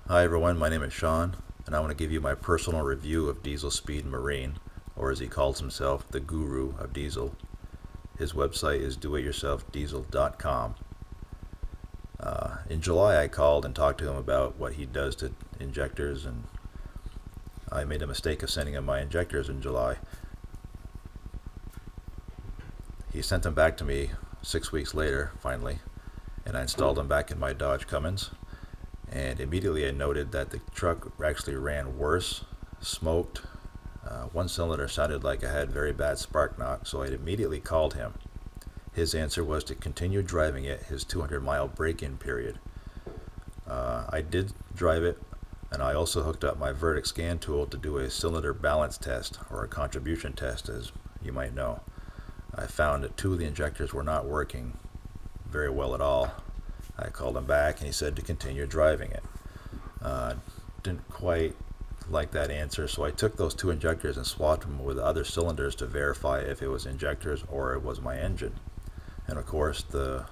Hi everyone, my name is Shawn, and I want to give you my personal review of Diesel Speed Marine, or as he calls himself, the guru of diesel. His website is doityourselfdiesel.com. In July I called and talked to him about what he does to injectors, and I made a mistake of sending him my injectors in July. He sent them back to me 6 weeks later, finally, and I installed them back in my Dodge Cummins. And immediately I noted that the truck actually ran worse, smoked. One cylinder sounded like I had very bad spark knock, so I immediately called him. His answer was to continue driving it his 200-mile break-in period. I did drive it, and I also hooked up my verdict scan tool to do a cylinder balance test, or a contribution test as you might know. I found that 2 of the injectors were not working very well at all. I called him back and he said to continue driving it. Didn't quite like that answer, so I took those 2 injectors and swapped them with other cylinders to verify if it was injectors or it was my engine. And of course the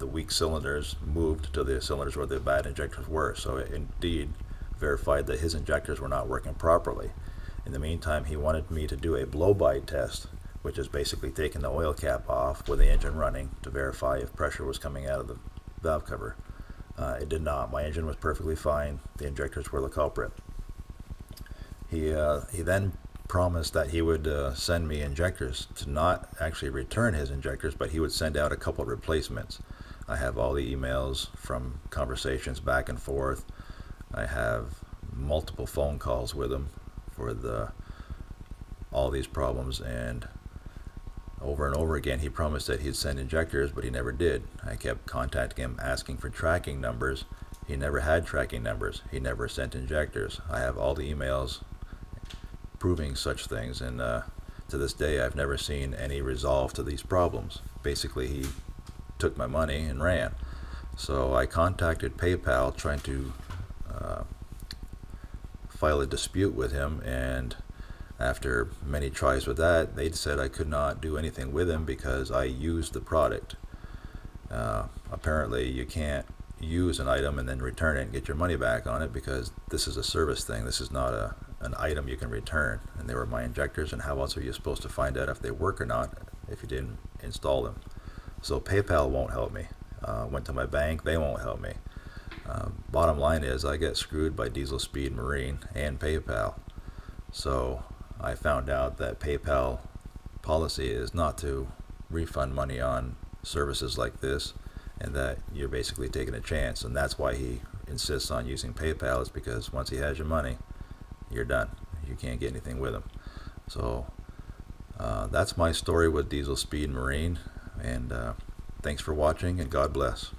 weak cylinders moved to the cylinders where the bad injectors were, so it indeed verified that his injectors were not working properly. In the meantime, he wanted me to do a blow-by test, which is basically taking the oil cap off with the engine running to verify if pressure was coming out of the valve cover. It did not. My engine was perfectly fine. The injectors were the culprit. He then promised that he would send me injectors, to not actually return his injectors, but he would send out a couple replacements. I have all the emails from conversations back and forth. I have multiple phone calls with him for all these problems, and over again he promised that he'd send injectors, but he never did. I kept contacting him asking for tracking numbers. He never had tracking numbers. He never sent injectors. I have all the emails proving such things, and to this day I've never seen any resolve to these problems. Basically, he took my money and ran. So I contacted PayPal trying to file a dispute with him, and after many tries with that, they said I could not do anything with him because I used the product. Apparently you can't use an item and then return it and get your money back on it, because this is a service thing. This is not an item you can return, and they were my injectors, and how else are you supposed to find out if they work or not if you didn't install them? So PayPal won't help me. Went to my bank, they won't help me. Bottom line is I get screwed by Diesel Speed Marine and PayPal. So I found out that PayPal policy is not to refund money on services like this, and that you're basically taking a chance, and that's why he insists on using PayPal, is because once he has your money, you're done. You can't get anything with him. So that's my story with Diesel Speed Marine, and thanks for watching, and God bless.